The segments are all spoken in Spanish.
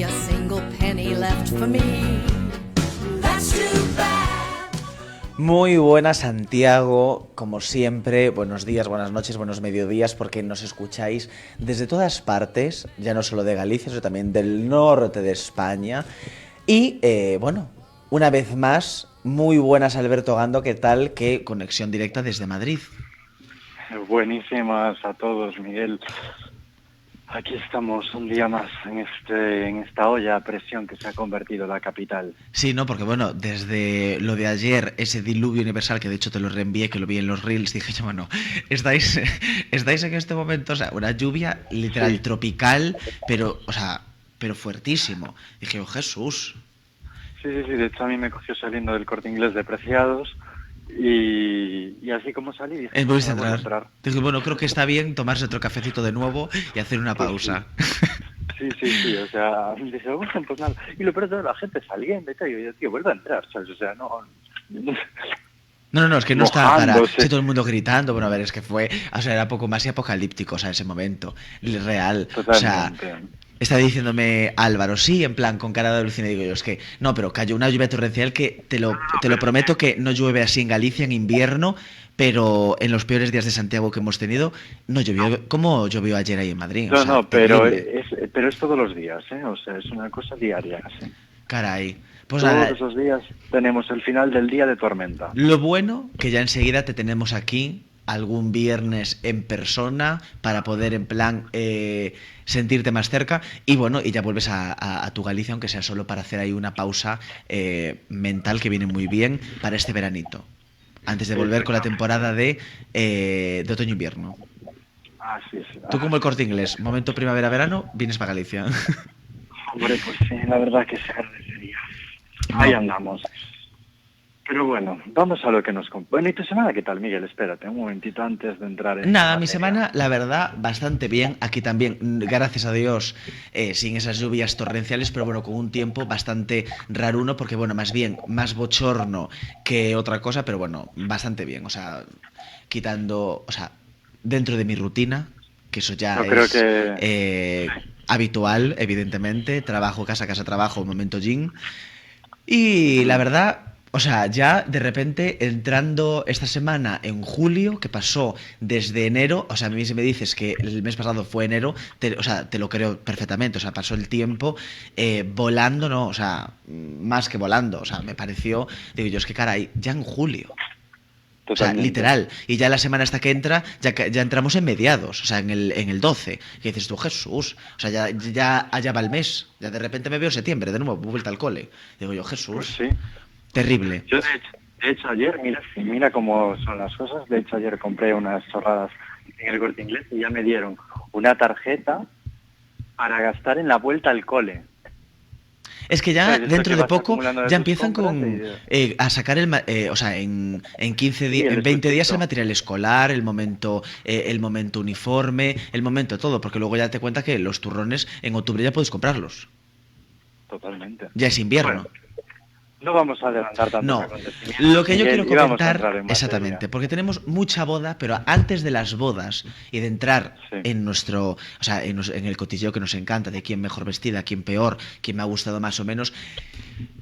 be a single penny left for me. That's too bad. Muy buenas, Santiago, como siempre, buenos días, buenas noches, buenos mediodías, porque nos escucháis desde todas partes, ya no solo de Galicia, sino también del norte de España. Y bueno, una vez más, muy buenas, Alberto Gando, ¿qué tal? ¿Qué conexión directa desde Madrid? Buenísimas a todos, Miguel. Aquí estamos un día más en esta olla a presión que se ha convertido la capital. Sí, no, porque bueno, desde lo de ayer, ese diluvio universal, que de hecho te lo reenvié, que lo vi en los reels, dije yo, bueno, estáis en este momento, o sea, una lluvia literal tropical, pero, o sea, pero fuertísimo. Dije, oh, Jesús. Sí, de hecho a mí me cogió saliendo del Corte Inglés de Preciados y así como salí dije, Volviste a voy a entrar. Dije, bueno, creo que está bien tomarse otro cafecito de nuevo y hacer una pausa. Sí, o sea, dije, bueno, pues nada. Y lo peor de todo, la gente saliendo y tal, y yo, tío, vuelve a entrar, ¿sabes? O sea, no... No, es que no está para... Mojándose. Sí, todo el mundo gritando, bueno, a ver, es que fue... O sea, era poco más y apocalíptico, o sea, ese momento. Real. Totalmente. O sea, estaba diciéndome Álvaro, sí, en plan, con cara de alucina, digo yo, es que... No, pero cayó una lluvia torrencial que te lo prometo que no llueve así en Galicia en invierno, pero en los peores días de Santiago que hemos tenido, no llovió como llovió ayer ahí en Madrid. O sea, pero terrible. es todos los días, ¿eh? O sea, es una cosa diaria, ¿sí? Caray. Pues nada, Todos los días tenemos el final del día de tormenta. lo bueno que ya enseguida te tenemos aquí algún viernes en persona para poder en plan sentirte más cerca y bueno, y ya vuelves a tu Galicia, aunque sea solo para hacer ahí una pausa mental que viene muy bien para este veranito, antes de volver con la temporada de otoño-invierno. Así es. Tú como el Corte Inglés, momento primavera-verano, vienes para Galicia. Hombre, pues sí, la verdad que se agradecería. Ahí andamos. Pero bueno, vamos a lo que nos... Bueno, ¿y tu semana qué tal, Miguel? Espérate un momentito antes de entrar en... Nada, mi materia. semana, la verdad, bastante bien. Aquí también, gracias a Dios, sin esas lluvias torrenciales, pero bueno, con un tiempo bastante raruno, porque bueno, más bien, más bochorno que otra cosa, pero bueno, bastante bien. O sea, quitando, o sea, dentro de mi rutina, que eso ya Yo creo es que... habitual, evidentemente, trabajo, casa, trabajo, momento gym. Y la verdad, o sea, ya de repente entrando esta semana en julio, que pasó desde enero, o sea, a mí si me dices que el mes pasado fue enero, o sea, te lo creo perfectamente, o sea, pasó el tiempo volando, ¿no? O sea, más que volando, o sea, me pareció, digo yo, es que caray, ya en julio. O sea, Totalmente. literal. Y ya la semana hasta que entra, ya entramos en mediados, o sea, en el 12. Que dices tú, Jesús, o sea, ya allá va el mes. Ya de repente me veo septiembre, de nuevo, vuelta al cole. Digo yo, Jesús, Pues sí. terrible. Yo de hecho ayer, mira cómo son las cosas, de hecho ayer compré unas chorradas en el Corte Inglés y ya me dieron una tarjeta para gastar en la vuelta al cole. Es que ya ¿Sabes? Esto dentro que de vas poco acumulando de ya tus empiezan compras a sacar o sea, en 15 Sí, días, el en 20 días el esfuerzo. material escolar, el momento uniforme, el momento todo, porque luego ya te cuenta que los turrones en octubre ya puedes comprarlos. Totalmente. Ya es invierno. Bueno, no vamos a adelantar tantos No, acontecimientos, lo que yo Miguel, quiero y vamos a entrar comentar, en materia. exactamente, porque tenemos mucha boda, pero antes de las bodas y de entrar Sí. en nuestro, o sea, en el cotilleo que nos encanta, de quién mejor vestida, quién peor, quién me ha gustado más o menos,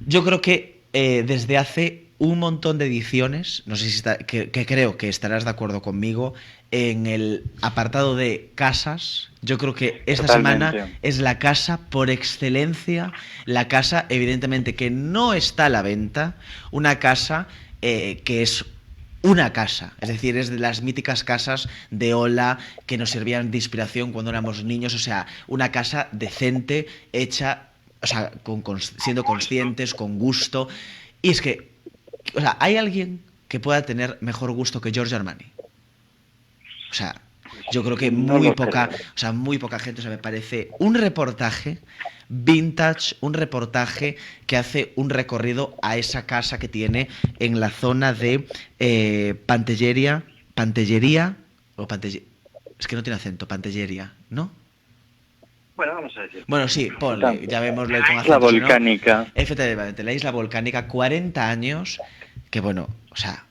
yo creo que desde hace un montón de ediciones, no sé si que creo que estarás de acuerdo conmigo, en el apartado de casas, yo creo que esta Totalmente. semana es la casa por excelencia, la casa evidentemente que no está a la venta, una casa que es una casa, es decir, es de las míticas casas de Ola que nos servían de inspiración cuando éramos niños, o sea, una casa decente, hecha, o sea, siendo conscientes, con gusto. Y es que, o sea, ¿hay alguien que pueda tener mejor gusto que Giorgio Armani? O sea, yo creo que No lo creo. muy poca gente, o sea, me parece un reportaje vintage, un reportaje que hace un recorrido a esa casa que tiene en la zona de Pantelleria, es que no tiene acento, Pantelleria, ¿no? Bueno, vamos a decir. Bueno, sí, ponle, ya vemoslo con La isla acento, si no. volcánica. Efectivamente, la isla volcánica, 40 años, que bueno, o sea,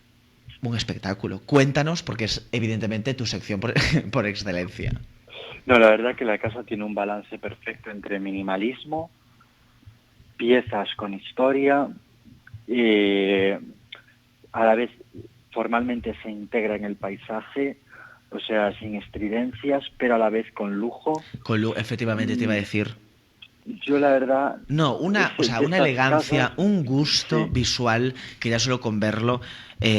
un espectáculo. Cuéntanos, porque es evidentemente tu sección por excelencia. No, la verdad que la casa tiene un balance perfecto entre minimalismo, piezas con historia, a la vez formalmente se integra en el paisaje, o sea, sin estridencias, pero a la vez con lujo. Efectivamente te iba a decir. Yo la verdad... No, una elegancia, un gusto visual que ya solo con verlo,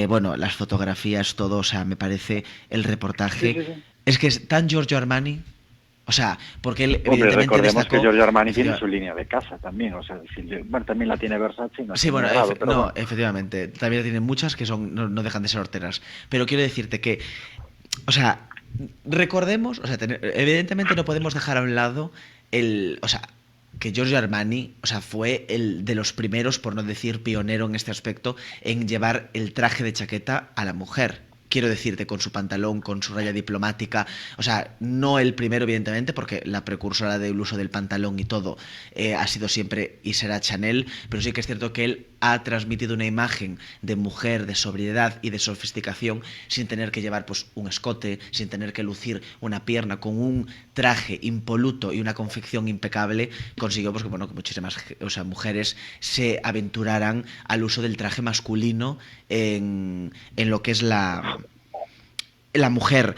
bueno, las fotografías, todo, o sea, me parece el reportaje. Sí. Es que es tan Giorgio Armani, o sea, porque él Hombre, evidentemente recordemos destacó... que Giorgio Armani tiene su línea de casa también, o sea, bueno, también la tiene Versace. No sí, bueno, pero bueno. efectivamente, también tiene muchas que son no dejan de ser horteras. Pero quiero decirte que, o sea, recordemos, o sea, evidentemente no podemos dejar a un lado o sea, que Giorgio Armani, o sea, fue el de los primeros, por no decir pionero en este aspecto, en llevar el traje de chaqueta a la mujer. Quiero decirte, con su pantalón, con su raya diplomática, o sea, no el primero, evidentemente, porque la precursora del uso del pantalón y todo ha sido siempre y será Chanel, pero sí que es cierto que él ha transmitido una imagen de mujer, de sobriedad y de sofisticación sin tener que llevar pues un escote, sin tener que lucir una pierna, con un traje impoluto y una confección impecable, consiguió pues que, bueno, que muchísimas, o sea, mujeres se aventuraran al uso del traje masculino en lo que es la mujer,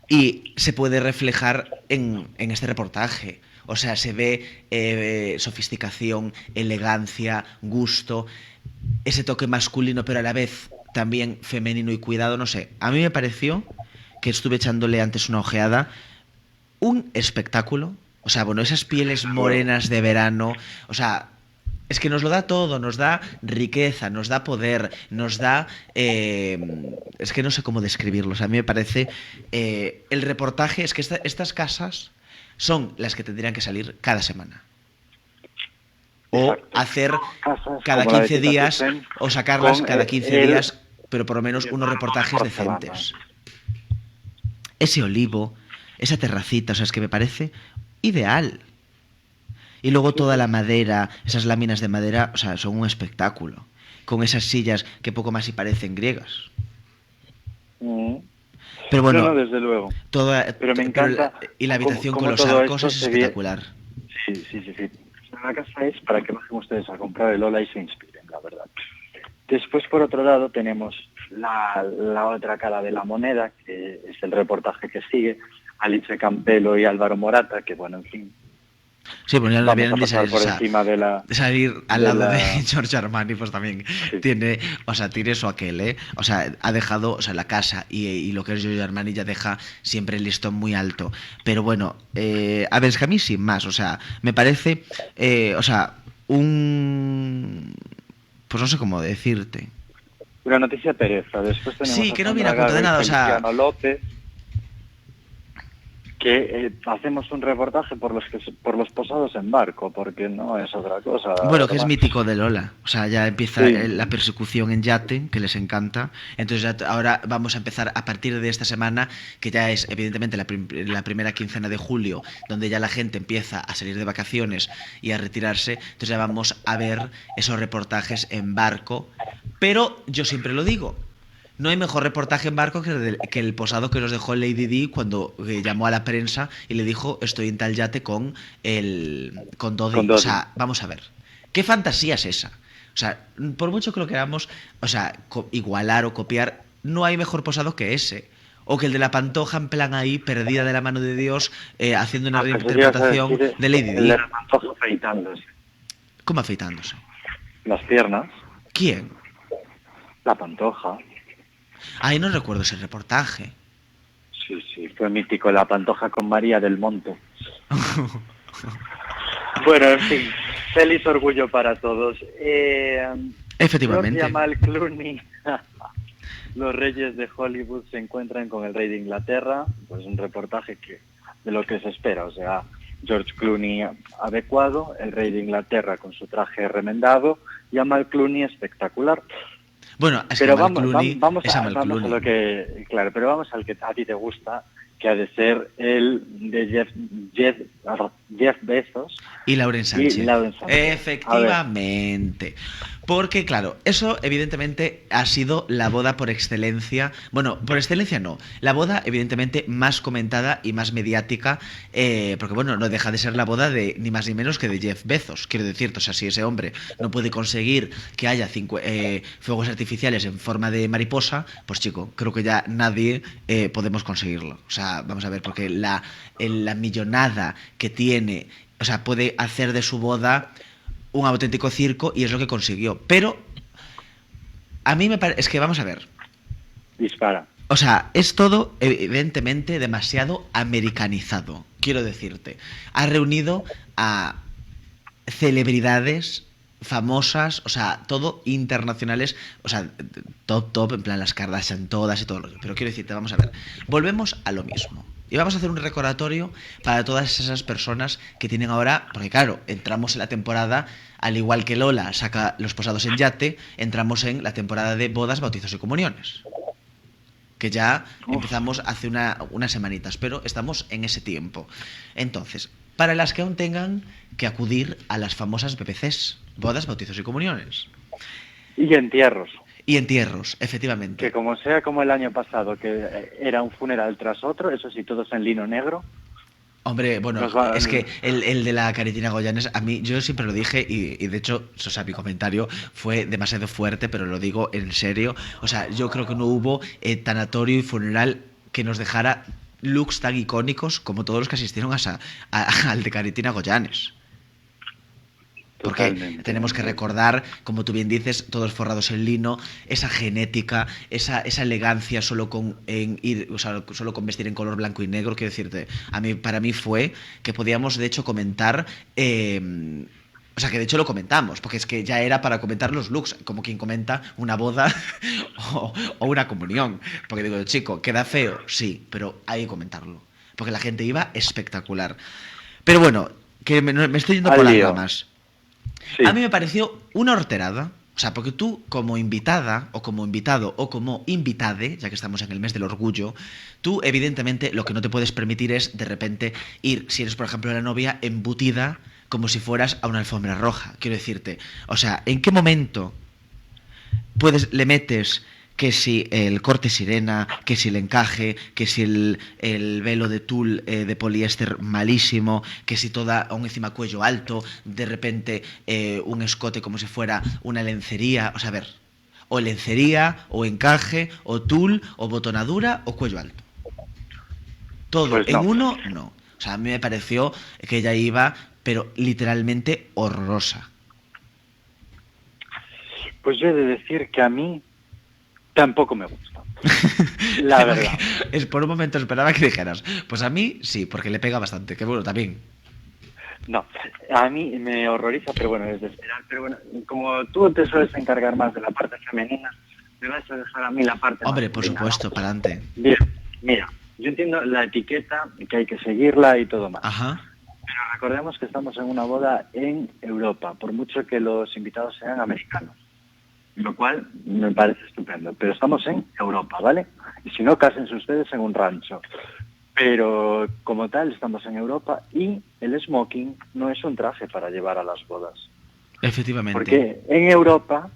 y se puede reflejar en este reportaje. O sea, se ve sofisticación, elegancia, gusto, ese toque masculino, pero a la vez también femenino y cuidado, no sé. A mí me pareció, que estuve echándole antes una ojeada, un espectáculo. O sea, bueno, esas pieles morenas de verano, o sea, es que nos lo da todo, nos da riqueza, nos da poder, nos da... es que no sé cómo describirlo. O sea, a mí me parece... el reportaje es que estas casas son las que tendrían que salir cada semana. O Exacto. hacer Casas cada como la de 15 Tita días, Tusen, o sacarlas cada 15 días, pero por lo menos unos reportajes porcelana. decentes. Ese olivo, esa terracita, o sea, es que me parece ideal. Y luego toda la madera, esas láminas de madera, o sea, son un espectáculo. Con esas sillas que poco más y parecen griegas. Pero bueno, no, desde luego. Pero me encanta. Y la habitación como con los todo arcos esto es se espectacular. Sí. La casa es para que bajen ustedes a comprar el Ola y se inspiren, la verdad. Después, por otro lado, tenemos la otra cara de la moneda, que es el reportaje que sigue, Alice Campelo y Álvaro Morata, que bueno, en fin. Sí, pues ya no vienen de salir al lado de Giorgio Armani, pues también tiene su aquel, ¿eh? O sea, ha dejado, o sea, la casa y lo que es Giorgio Armani ya deja siempre el listón muy alto. Pero bueno, a ver, es que a mí sin más, o sea, me parece, o sea, pues no sé cómo decirte. Una noticia pereza. Después tenemos sí, que no viene a cuento de nada, o sea... López, que hacemos un reportaje por los posados en barco, porque no es otra cosa. Bueno, que es mítico de Lola. O sea, ya empieza la persecución en yate, que les encanta. Entonces ahora vamos a empezar a partir de esta semana, que ya es evidentemente la primera quincena de julio, donde ya la gente empieza a salir de vacaciones y a retirarse. Entonces ya vamos a ver esos reportajes en barco. Pero yo siempre lo digo, no hay mejor reportaje en barco que el posado que nos dejó Lady Di cuando llamó a la prensa y le dijo: estoy en tal yate con Dodi. O sea, vamos a ver, ¿qué fantasía es esa? O sea, por mucho que lo queramos, o sea, igualar o copiar, no hay mejor posado que ese. O que el de la Pantoja, en plan ahí, perdida de la mano de Dios, haciendo una reinterpretación de Lady Di. El de la Pantoja afeitándose. ¿Cómo afeitándose? Las piernas. ¿Quién? La Pantoja. Ay, no recuerdo ese reportaje. Sí, fue mítico, la Pantoja con María del Monte. Bueno, en fin, feliz orgullo para todos. Efectivamente. Jamal Clooney, los reyes de Hollywood se encuentran con el rey de Inglaterra, pues un reportaje de lo que se espera, o sea, George Clooney adecuado, el rey de Inglaterra con su traje remendado, Jamal Clooney espectacular. Bueno, es pero que vamos a lo que, claro, pero vamos al que a ti te gusta, que ha de ser el de Jeff Bezos y Lauren Sánchez. Efectivamente. Porque, claro, eso evidentemente ha sido la boda por excelencia. Bueno, por excelencia no. La boda, evidentemente, más comentada y más mediática. Porque, bueno, no deja de ser la boda de ni más ni menos que de Jeff Bezos. Quiero decirte, o sea, si ese hombre no puede conseguir que haya fuegos artificiales en forma de mariposa, pues chico, creo que ya nadie podemos conseguirlo. O sea, vamos a ver, porque la millonada que tiene, o sea, puede hacer de su boda un auténtico circo y es lo que consiguió. Pero a mí me parece... Es que vamos a ver. Dispara. O sea, es todo evidentemente demasiado americanizado. Quiero decirte. Ha reunido a celebridades famosas, o sea, todo internacionales, o sea, top, en plan las Kardashian todas y todo lo. Pero quiero decirte, vamos a ver. Volvemos a lo mismo. Y vamos a hacer un recordatorio para todas esas personas que tienen ahora, porque claro, entramos en la temporada, al igual que Lola saca los posados en yate, entramos en la temporada de bodas, bautizos y comuniones. Que ya empezamos hace unas semanitas, pero estamos en ese tiempo. Entonces, para las que aún tengan que acudir a las famosas BPCs, bodas, bautizos y comuniones. Y entierros. Y entierros, efectivamente. Que como sea como el año pasado, que era un funeral tras otro, eso sí, todos en lino negro. Hombre, bueno, es que el de la Caritina Goyanes, a mí, yo siempre lo dije y de hecho, o sea, mi comentario fue demasiado fuerte, pero lo digo en serio. O sea, yo creo que no hubo tanatorio y funeral que nos dejara looks tan icónicos como todos los que asistieron al de Caritina Goyanes. Porque Totalmente. tenemos que recordar, como tú bien dices, todos forrados en lino, esa genética, esa elegancia solo con solo con vestir en color blanco y negro. Quiero decirte, para mí fue que podíamos de hecho comentar, o sea que de hecho lo comentamos, porque es que ya era para comentar los looks, como quien comenta una boda o una comunión. Porque digo, chico, ¿queda feo? Sí, pero hay que comentarlo, porque la gente iba espectacular. Pero bueno, que me estoy yendo por las ramas. Sí. A mí me pareció una horterada. O sea, porque tú como invitada o como invitado o como invitade, ya que estamos en el mes del orgullo, tú evidentemente lo que no te puedes permitir es de repente ir, si eres por ejemplo la novia, embutida como si fueras a una alfombra roja. Quiero decirte, o sea, ¿en qué momento le metes que si el corte sirena, que si el encaje, que si el velo de tul de poliéster malísimo, que si toda aún encima cuello alto, de repente un escote como si fuera una lencería, o sea, a ver, o lencería, o encaje, o tul, o botonadura, o cuello alto. Todo pues no. En uno, no. O sea, a mí me pareció que ella iba, pero literalmente horrorosa. Pues yo he de decir que a mí tampoco me gusta. La verdad. Es por un momento esperaba que dijeras, pues a mí sí, porque le pega bastante, que bueno, también. No, a mí me horroriza, pero bueno, es de esperar. Pero bueno, como tú te sueles encargar más de la parte femenina, me vas a dejar a mí la parte Hombre, por supuesto, para adelante. Bien, mira, yo entiendo la etiqueta, que hay que seguirla y todo más. Ajá. Pero recordemos que estamos en una boda en Europa, por mucho que los invitados sean americanos. Lo cual me parece estupendo. Pero estamos en Europa, ¿vale? Y si no, cásense ustedes en un rancho. Pero como tal, estamos en Europa y el smoking no es un traje para llevar a las bodas. Efectivamente. Porque en Europa,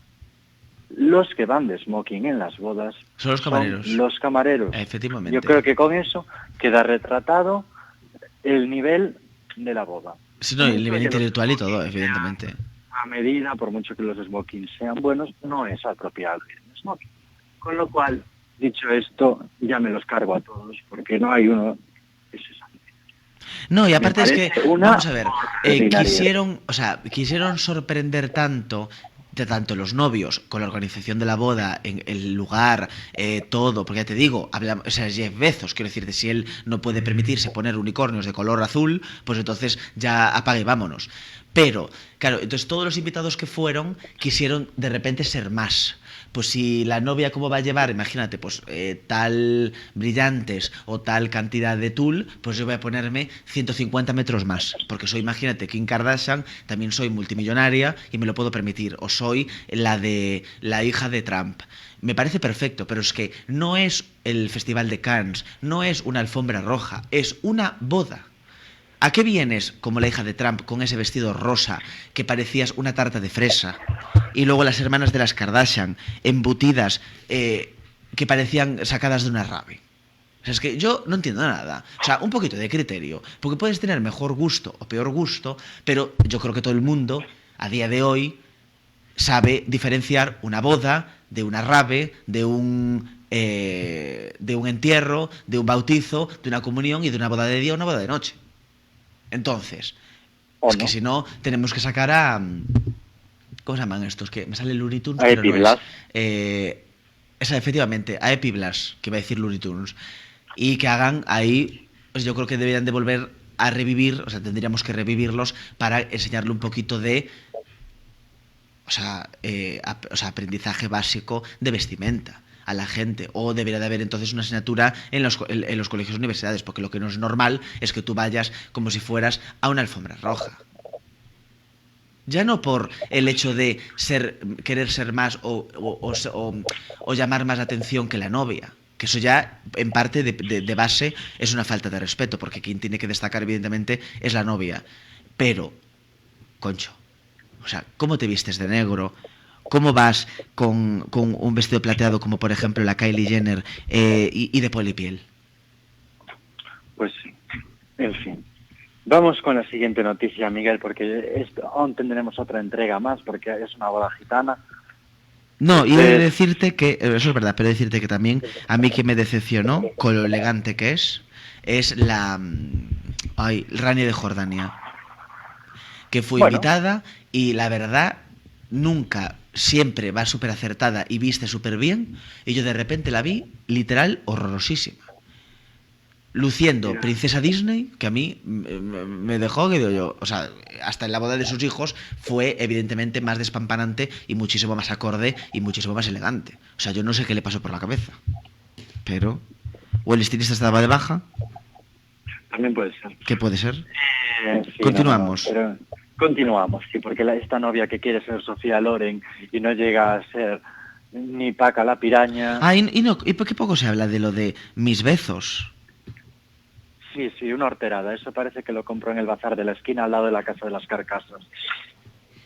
los que van de smoking en las bodas son los camareros. Son los camareros. Efectivamente. Yo creo que con eso queda retratado el nivel de la boda. Sí, no, el nivel intelectual y todo, evidentemente. A medida, por mucho que los smokings sean buenos, no es apropiado ir en smoking. Con lo cual, dicho esto, ya me los cargo a todos, porque no hay uno que se salve. No, y aparte es que, vamos a ver, quisieron sorprender tanto los novios con la organización de la boda, en el lugar, todo, porque ya te digo, o sea, Jeff Bezos, quiero decirte, si él no puede permitirse poner unicornios de color azul, pues entonces ya apague y vámonos. Pero, claro, entonces todos los invitados que fueron quisieron de repente ser más. Pues si la novia cómo va a llevar, imagínate, pues tal brillantes o tal cantidad de tul, pues yo voy a ponerme 150 metros más. Porque soy, imagínate, Kim Kardashian, también soy multimillonaria y me lo puedo permitir. O soy la hija de Trump. Me parece perfecto, pero es que no es el Festival de Cannes, no es una alfombra roja, es una boda. ¿A qué vienes como la hija de Trump con ese vestido rosa que parecías una tarta de fresa? Y luego las hermanas de las Kardashian, embutidas, que parecían sacadas de una rave. O sea, es que yo no entiendo nada. O sea, un poquito de criterio. Porque puedes tener mejor gusto o peor gusto, pero yo creo que todo el mundo, a día de hoy, sabe diferenciar una boda de una rave, de un entierro, de un bautizo, de una comunión y de una boda de día o una boda de noche. Entonces, es que si no, tenemos que sacar a... ¿Cómo se llaman estos? Que me sale Looney Tunes, A pero no Epiblas. es. Esa, efectivamente, a Epiblas, que iba a decir Looney Tunes. Y que hagan ahí, pues yo creo que deberían de volver a revivir, o sea, tendríamos que revivirlos para enseñarle un poquito de... O sea, aprendizaje básico de vestimenta a la gente, o debería de haber entonces una asignatura en los colegios y universidades, porque lo que no es normal es que tú vayas como si fueras a una alfombra roja. Ya no por el hecho de querer ser más o llamar más la atención que la novia, que eso ya en parte de base es una falta de respeto, porque quien tiene que destacar evidentemente es la novia. Pero, concho, o sea, ¿cómo te vistes de negro? ¿Cómo vas con un vestido plateado como por ejemplo la Kylie Jenner y de polipiel? Pues sí, en fin. Vamos con la siguiente noticia, Miguel, porque aún tendremos otra entrega más, porque es una boda gitana. No, y he de decirte que, eso es verdad, pero he de decirte que también a mí que me decepcionó con lo elegante que es la Rani de Jordania, que fue invitada y la verdad nunca, siempre va súper acertada y viste súper bien, y yo de repente la vi literal horrorosísima. Luciendo princesa Disney, que a mí me dejó, que digo yo, o sea, hasta en la boda de sus hijos fue evidentemente más despampanante y muchísimo más acorde y muchísimo más elegante. O sea, yo no sé qué le pasó por la cabeza, pero... ¿O el estilista estaba de baja? También puede ser. ¿Qué puede ser? Sí, Continuamos. No, pero continuamos, sí, porque esta novia que quiere ser Sofía Loren y no llega a ser ni Paca la piraña... Ah, y por qué poco se habla de lo de mis bezos. Sí, una horterada. Eso parece que lo compró en el bazar de la esquina al lado de la Casa de las Carcasas.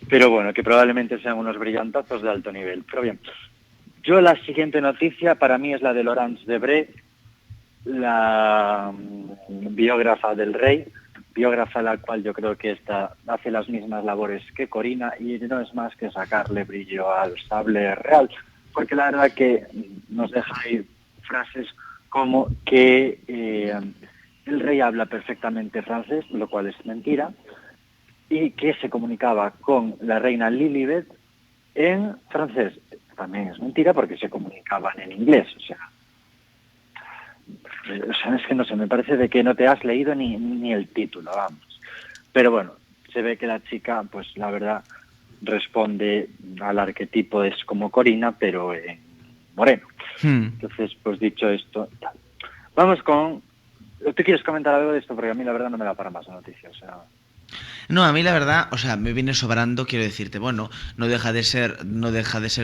Pero bueno, que probablemente sean unos brillantazos de alto nivel. Pero bien, yo la siguiente noticia para mí es la de Laurence Debré, la biógrafa del rey, biógrafa la cual yo creo que hace las mismas labores que Corina y no es más que sacarle brillo al sable real, porque la verdad que nos deja ahí frases como que... el rey habla perfectamente francés, lo cual es mentira, y que se comunicaba con la reina Lilibet en francés. También es mentira porque se comunicaban en inglés. O sea, es que no sé, me parece de que no te has leído ni el título, vamos. Pero bueno, se ve que la chica, pues la verdad, responde al arquetipo, es como Corina, pero en moreno. Entonces, pues dicho esto, tal. Vamos con... ¿Tú quieres comentar algo de esto? Porque a mí la verdad no me da para más la noticia, o sea... No, a mí la verdad, o sea, me viene sobrando, quiero decirte, bueno, no deja de ser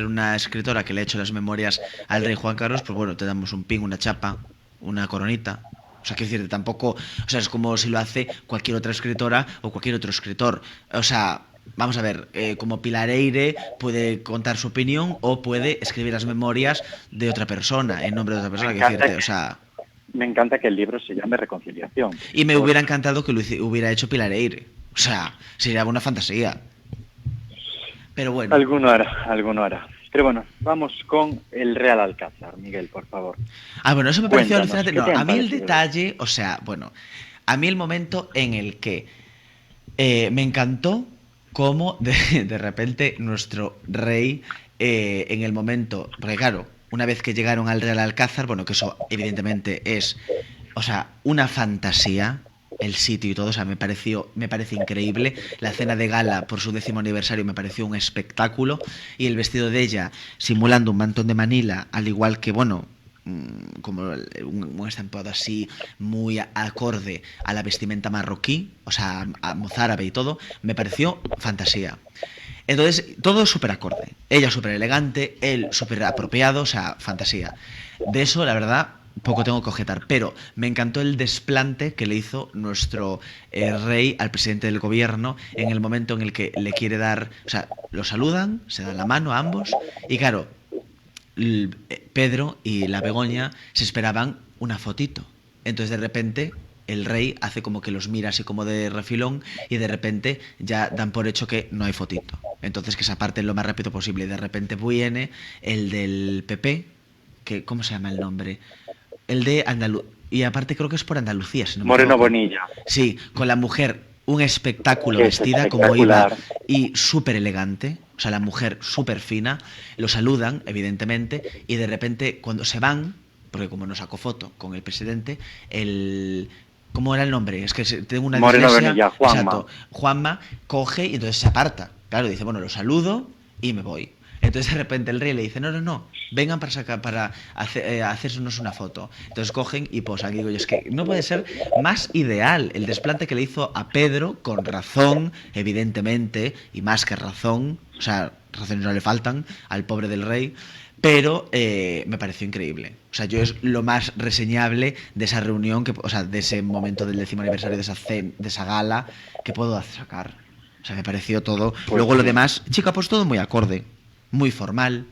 una escritora que le ha hecho las memorias al rey Juan Carlos, pues bueno, te damos un pin, una chapa, una coronita. O sea, quiero decirte, tampoco, o sea, es como si lo hace cualquier otra escritora o cualquier otro escritor. O sea, vamos a ver, como Pilar Eire puede contar su opinión o puede escribir las memorias de otra persona, en nombre de otra persona, quiero decirte, o sea... Me encanta que el libro se llame Reconciliación. Y me hubiera encantado que lo hubiera hecho Pilar Eire. O sea, sería una fantasía. Pero bueno. Alguno hará. Pero bueno, vamos con el Real Alcázar, Miguel, por favor. Ah, bueno, eso me pareció Cuéntanos, alucinante. No, a mí el parecido? detalle, o sea, bueno, a mí el momento en el que me encantó cómo de repente nuestro rey, en el momento, porque claro, una vez que llegaron al Real Alcázar, bueno, que eso evidentemente es, o sea, una fantasía, el sitio y todo, o sea, me parece increíble. La cena de gala por su 10º aniversario me pareció un espectáculo, y el vestido de ella simulando un mantón de Manila, al igual que, bueno, como un estampado así muy acorde a la vestimenta marroquí, o sea, a mozárabe y todo, me pareció fantasía. Entonces, todo súper acorde. Ella súper elegante, él súper apropiado, o sea, fantasía. De eso, la verdad, poco tengo que objetar, pero me encantó el desplante que le hizo nuestro rey al presidente del gobierno en el momento en el que le quiere dar, o sea, lo saludan, se dan la mano a ambos y claro, Pedro y la Begoña se esperaban una fotito. Entonces de repente el rey hace como que los mira así como de refilón y de repente ya dan por hecho que no hay fotito. Entonces que se aparten lo más rápido posible y de repente viene el del PP, que ¿cómo se llama el nombre? El de Andalucía. Y aparte creo que es por Andalucía, si no me Moreno equivoco. Bonilla. Sí, con la mujer, un espectáculo Es vestida como iba espectacular. y súper elegante. O sea, la mujer súper fina. Lo saludan, evidentemente, y de repente cuando se van, porque como no sacó foto con el presidente, el... ¿Cómo era el nombre? Es que tengo una Moreno dislexia. Bonilla, Juanma. Exacto. Juanma coge y entonces se aparta. Claro, dice, bueno, lo saludo y me voy. Entonces de repente el rey le dice, no, vengan para sacar, para hacernos una foto. Entonces cogen y posan. Y digo yo, es que no puede ser más ideal el desplante que le hizo a Pedro, con razón, evidentemente, y más que razón, o sea, razones no le faltan al pobre del rey, pero me pareció increíble. O sea, yo es lo más reseñable de esa reunión, o sea, de ese momento del 10º aniversario de esa gala, que puedo sacar. O sea, me pareció todo. Pues Luego lo sí. demás, chica, pues todo muy acorde. Muy formal.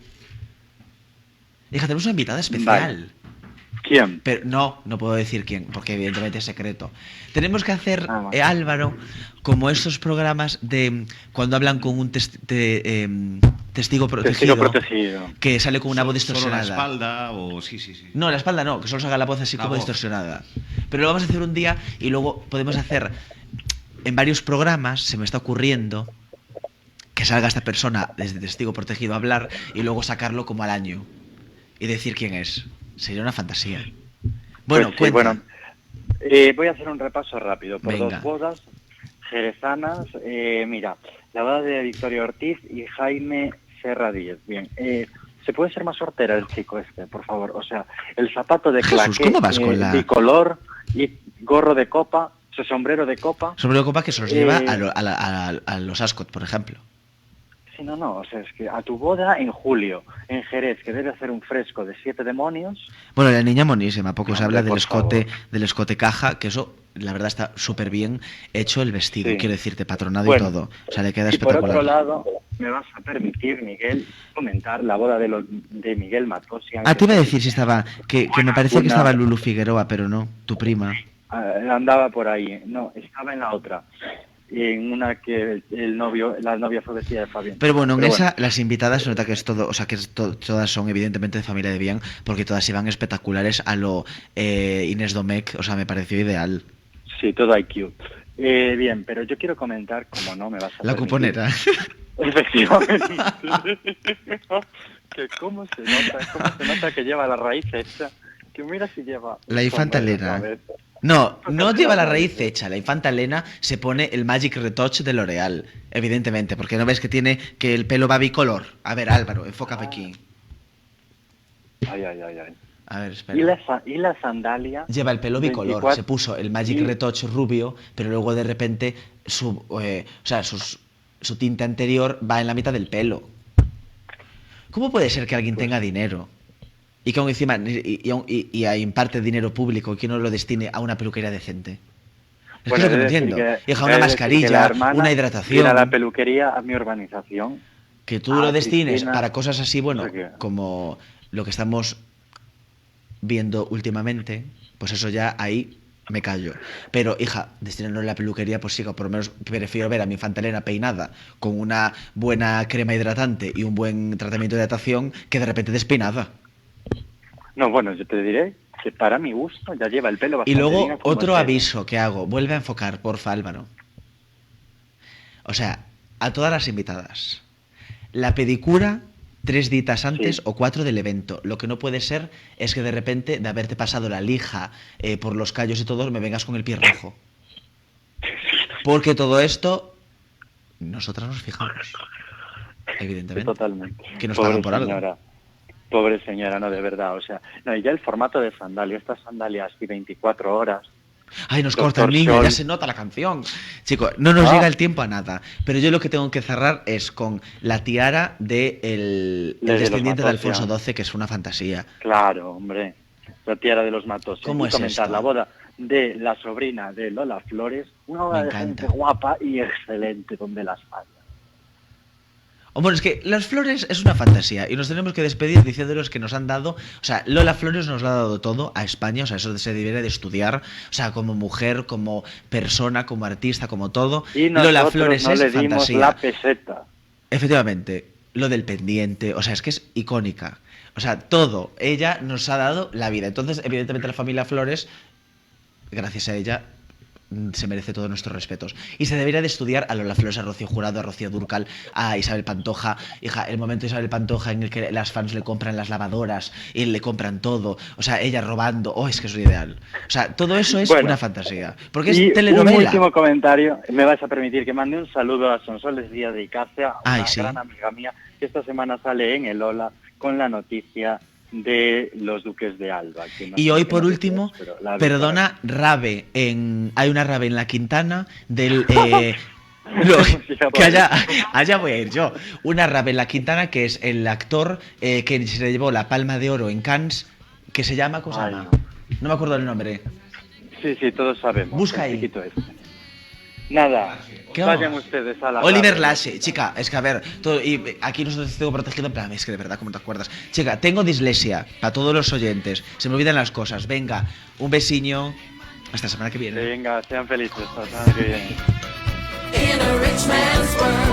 Hija, tenemos una invitada especial. Vale. ¿Quién? Pero no puedo decir quién, porque evidentemente es secreto. Tenemos que hacer, Vale. Álvaro, como estos programas de cuando hablan con un testigo protegido, protegido. que sale con una voz Solo la distorsionada. espalda o sí. No, la espalda no, que solo se haga la voz así La como voz. distorsionada. Pero lo vamos a hacer un día y luego podemos hacer en varios programas, se me está ocurriendo, que salga esta persona desde testigo protegido a hablar y luego sacarlo como al año y decir quién es. Sería una fantasía. Bueno, Pues sí, cuenta. bueno, voy a hacer un repaso rápido por Venga. 2 bodas jerezanas. Mira, la boda de Victoria Ortiz y Jaime Serra Díez. Bien, ¿se puede ser más sortera el chico este, por favor? O sea, el zapato de Jesús, claqué ¿cómo vas con la- bicolor y gorro de copa, su sombrero de copa. Sobre copa que se los lleva a los Ascot, por ejemplo. Sí, no, o sea, es que a tu boda en julio, en Jerez, que debe hacer un fresco de 7 demonios. Bueno, la niña monísima, poco se Hombre, habla por favor. del escote caja, que eso, la verdad, está súper bien hecho el vestido, Sí. quiero decirte, patronado Bueno, y todo. O sea, le queda Y por espectacular. otro lado, me vas a permitir, Miguel, comentar la boda de Miguel Matosian. Ah, te iba a decir si estaba, que me parecía que Una- estaba Lulu Figueroa, pero no, tu prima. Andaba por ahí, no, estaba en la otra, en una que la novia fue vestida de Fabián. Pero bueno, en esa, las invitadas se nota que es todo, o sea, que todas son evidentemente de familia de bien, porque todas iban espectaculares a lo Inés Domecq, o sea, me pareció ideal. Sí, todo IQ. Bien, pero yo quiero comentar, como no me vas a La permitir. cuponera. Efectivamente. Que cómo se nota que lleva la raíz hecha. Que mira si lleva... La infanta sombrero, Elena. ¿sabes? No lleva la raíz hecha. La infanta Elena se pone el Magic Retouch de L'Oreal, evidentemente, porque no ves que tiene que el pelo va bicolor. A ver, Álvaro, enfócame aquí. Ay. A ver, espera. Y la sandalia... Lleva el pelo bicolor, 24. se puso el Magic Y- Retouch rubio, pero luego de repente su tinte anterior va en la mitad del pelo. ¿Cómo puede ser que alguien tenga dinero y que aún encima imparte dinero público y que no lo destine a una peluquería decente? Es Bueno, que es lo que no he de decir entiendo. que- Hija, he una de decir que la mascarilla, hermana una viene hidratación. a la peluquería a mi urbanización. Que tú Ah, lo destines Cristina, para cosas así, bueno, no sé qué. como lo que estamos viendo últimamente, pues eso ya ahí me callo. Pero, hija, destinarlo a la peluquería, pues sí, por lo menos prefiero ver a mi infanta Elena peinada con una buena crema hidratante y un buen tratamiento de hidratación que de repente despeinada. No, bueno, yo te diré que para mi gusto ya lleva el pelo Y bastante luego bien como otro es. aviso que hago, vuelve a enfocar, porfa, Álvaro. O sea, a todas las invitadas. La pedicura 3 ditas antes Sí. o 4 del evento. Lo que no puede ser es que de repente, de haberte pasado la lija por los callos y todo, me vengas con el pie rojo. Porque todo esto, nosotras nos fijamos. Evidentemente. Totalmente. Que nos Pobre pagan por algo. señora. Pobre señora, no, de verdad. O sea, no, y ya el formato de sandalia, estas sandalias y 24 horas. Ay, nos Doctor corta el niño, Scholl. ya se nota la canción. Chicos, no nos Ah. llega el tiempo a nada. Pero yo lo que tengo que cerrar es con la tiara de el De los descendiente de Matosian. Alfonso XII, que es una fantasía. Claro, hombre. nuestra tierra de los Matosos. ¿Cómo y es comentar esto? la boda de la sobrina de Lola Flores, una boda Me de encanta. gente guapa y excelente, donde las falta. Bueno, es que las flores es una fantasía y nos tenemos que despedir diciéndoles que nos han dado, o sea, Lola Flores nos lo ha dado todo a España, o sea, eso se debería de estudiar, o sea, como mujer, como persona, como artista, como todo. Y Lola nosotros Flores no es le dimos fantasía. la peseta. Efectivamente, lo del pendiente, o sea, es que es icónica. O sea, todo, ella nos ha dado la vida. Entonces, evidentemente, la familia Flores, gracias a ella, se merece todos nuestros respetos. Y se debería de estudiar a Lola Flores, a Rocío Jurado, a Rocío Dúrcal, a Isabel Pantoja. Hija, el momento de Isabel Pantoja en el que las fans le compran las lavadoras y le compran todo. O sea, ella robando. Oh, es que es lo ideal. O sea, todo eso es Bueno, una fantasía. Porque Y es telenovela. un último comentario, me vas a permitir que mande un saludo a Sonsoles Díaz de Icacia, una Ay, sí. gran amiga mía, que esta semana sale en el Ola con la noticia de los duques de Alba. Que no Y sé hoy, qué por noticia último, es, pero la vi perdona, rave hay una rave en la Quintana del... que allá voy a ir yo. Una rave en la Quintana que es el actor que se le llevó la Palma de Oro en Cannes, que se llama... ¿Cómo se Ay, llama? no. No me acuerdo el nombre. Sí, todos sabemos. Busca el ahí. chiquito este. Nada, ¿Qué vayan vamos? ustedes a la Oliver rave. Lasse, chica, es que a ver, y aquí nosotros tengo protegido en plan, es que de verdad, ¿cómo te acuerdas? Chica, tengo dislexia, para todos los oyentes, se me olvidan las cosas, venga, un besiño, hasta la semana que viene. Venga, sean felices. Hasta la semana que viene. In a rich man's world.